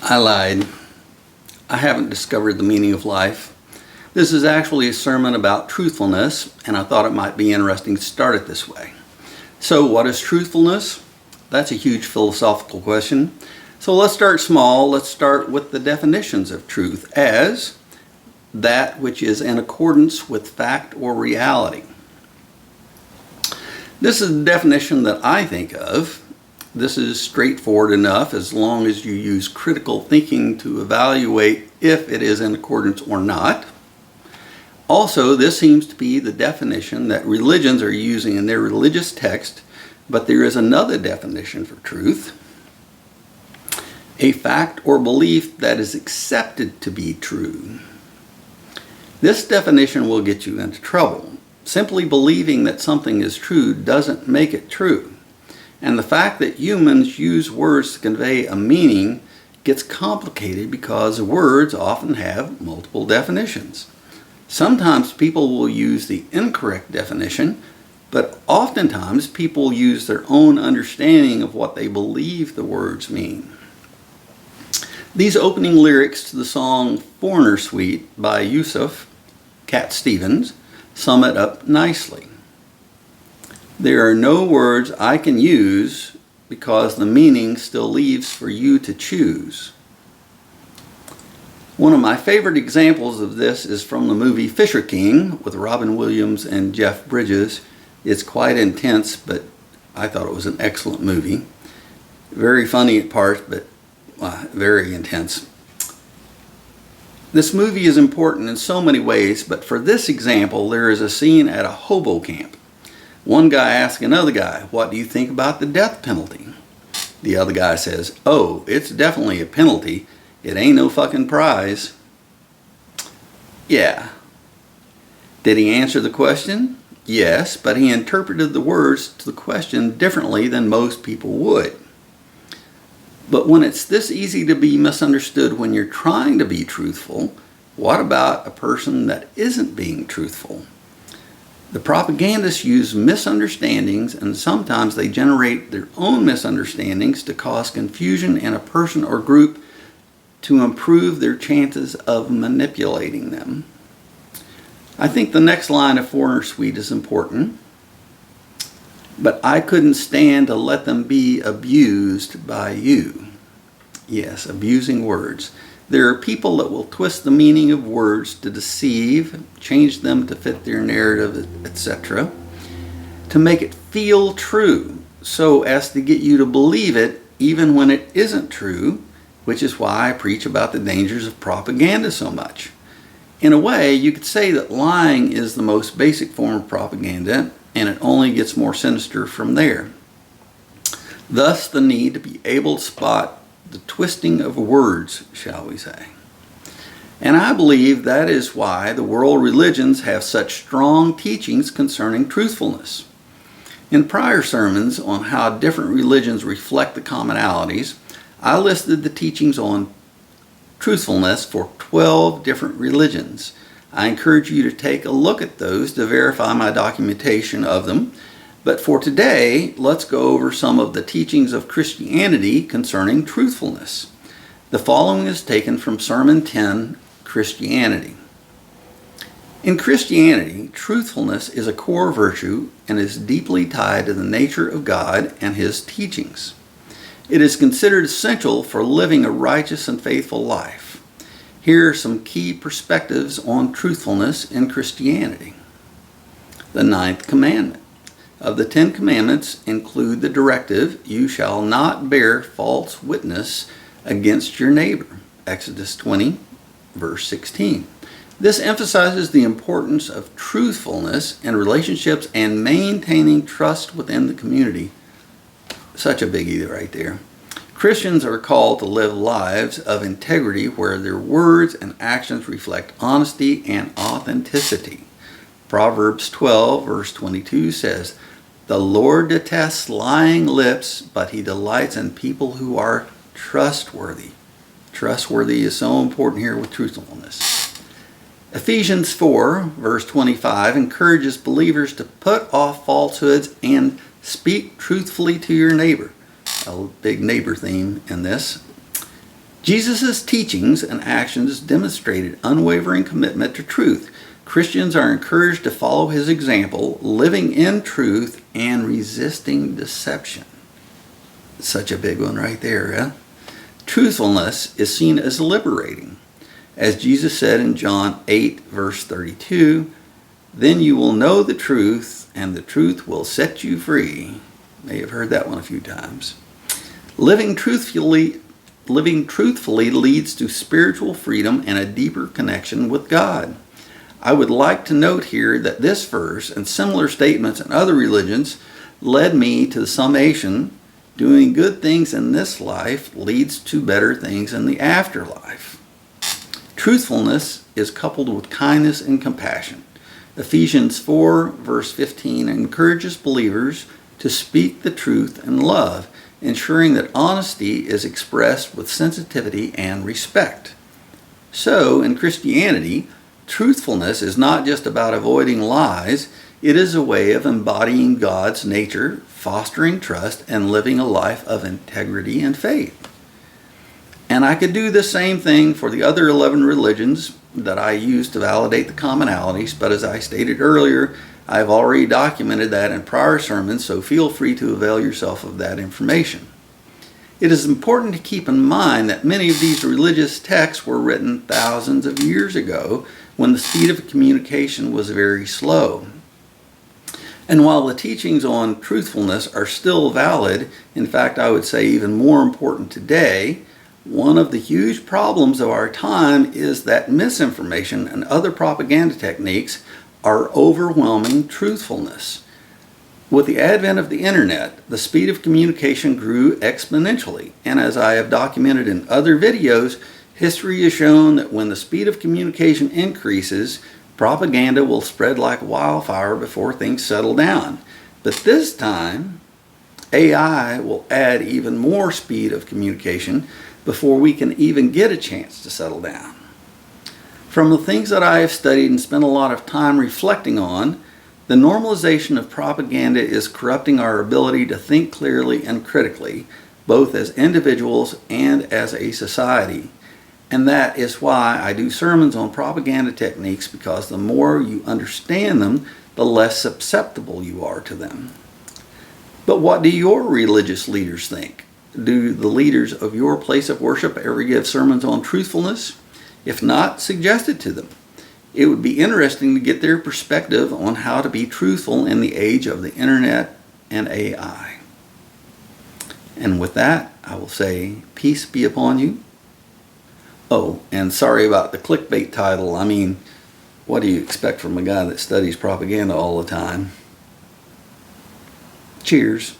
I lied. I haven't discovered the meaning of life. This is actually a sermon about truthfulness, and I thought it might be interesting to start it this way. So, what is truthfulness? That's a huge philosophical question. So let's start small. Let's start with the definitions of truth as that which is in accordance with fact or reality. This is the definition that I think of. This is straightforward enough as long as you use critical thinking to evaluate if it is in accordance or not. Also, this seems to be the definition that religions are using in their religious text, but there is another definition for truth. A fact or belief that is accepted to be true. This definition will get you into trouble. Simply believing that something is true doesn't make it true. And the fact that humans use words to convey a meaning gets complicated because words often have multiple definitions. Sometimes people will use the incorrect definition, but oftentimes people use their own understanding of what they believe the words mean. These opening lyrics to the song Foreigner Suite by Yusuf, Cat Stevens, sum it up nicely. There are no words I can use because the meaning still leaves for you to choose. One of my favorite examples of this is from the movie Fisher King with Robin Williams and Jeff Bridges. It's quite intense, but I thought it was an excellent movie. Very funny at parts, but very intense. This movie is important in so many ways, but for this example, there is a scene at a hobo camp. One guy asks another guy, "What do you think about the death penalty?" The other guy says, "Oh, it's definitely a penalty. It ain't no fucking prize." Yeah. Did he answer the question? Yes, but he interpreted the words to the question differently than most people would. But when it's this easy to be misunderstood when you're trying to be truthful, what about a person that isn't being truthful? The propagandists use misunderstandings, and sometimes they generate their own misunderstandings to cause confusion in a person or group to improve their chances of manipulating them. I think the next line of Foreigner Suite is important. But I couldn't stand to let them be abused by you. Yes, abusing words. There are people that will twist the meaning of words to deceive, change them to fit their narrative, etc., to make it feel true, so as to get you to believe it even when it isn't true, which is why I preach about the dangers of propaganda so much. In a way, you could say that lying is the most basic form of propaganda, and it only gets more sinister from there. Thus, the need to be able to spot the twisting of words, shall we say. And I believe that is why the world religions have such strong teachings concerning truthfulness. In prior sermons on how different religions reflect the commonalities, I listed the teachings on truthfulness for 12 different religions. I encourage you to take a look at those to verify my documentation of them. But for today, let's go over some of the teachings of Christianity concerning truthfulness. The following is taken from Sermon 10, Christianity. In Christianity, truthfulness is a core virtue and is deeply tied to the nature of God and His teachings. It is considered essential for living a righteous and faithful life. Here are some key perspectives on truthfulness in Christianity. The 9th commandment of the 10 commandments include the directive, "You shall not bear false witness against your neighbor." Exodus 20, verse 16. This emphasizes the importance of truthfulness in relationships and maintaining trust within the community. Such a biggie right there. Christians are called to live lives of integrity where their words and actions reflect honesty and authenticity. Proverbs 12, verse 22 says, "The Lord detests lying lips, but He delights in people who are trustworthy." Trustworthy is so important here with truthfulness. Ephesians 4, verse 25 encourages believers to put off falsehoods and speak truthfully to your neighbor. A big neighbor theme in this. Jesus' teachings and actions demonstrated unwavering commitment to truth. Christians are encouraged to follow his example, living in truth and resisting deception. Such a big one right there, huh? Truthfulness is seen as liberating. As Jesus said in John 8, verse 32, "Then you will know the truth, and the truth will set you free." You may have heard that one a few times. Living truthfully leads to spiritual freedom and a deeper connection with God. I would like to note here that this verse and similar statements in other religions led me to the summation: doing good things in this life leads to better things in the afterlife. Truthfulness is coupled with kindness and compassion. Ephesians 4, verse 15 encourages believers to speak the truth in love, ensuring that honesty is expressed with sensitivity and respect. So, in Christianity, truthfulness is not just about avoiding lies. It is a way of embodying God's nature, fostering trust, and living a life of integrity and faith. And I could do the same thing for the other 11 religions that I use to validate the commonalities, but as I stated earlier, I've already documented that in prior sermons, so feel free to avail yourself of that information. It is important to keep in mind that many of these religious texts were written thousands of years ago, when the speed of communication was very slow. And while the teachings on truthfulness are still valid, in fact I would say even more important today, one of the huge problems of our time is that misinformation and other propaganda techniques are overwhelming truthfulness. With the advent of the internet, the speed of communication grew exponentially, and as I have documented in other videos, history has shown that when the speed of communication increases, propaganda will spread like wildfire before things settle down. But this time, AI will add even more speed of communication before we can even get a chance to settle down. From the things that I have studied and spent a lot of time reflecting on, the normalization of propaganda is corrupting our ability to think clearly and critically, both as individuals and as a society. And that is why I do sermons on propaganda techniques, because the more you understand them, the less susceptible you are to them. But what do your religious leaders think? Do the leaders of your place of worship ever give sermons on truthfulness? If not, suggest it to them. It would be interesting to get their perspective on how to be truthful in the age of the internet and AI. And with that, I will say, peace be upon you. Oh, and sorry about the clickbait title. I mean, what do you expect from a guy that studies propaganda all the time? Cheers.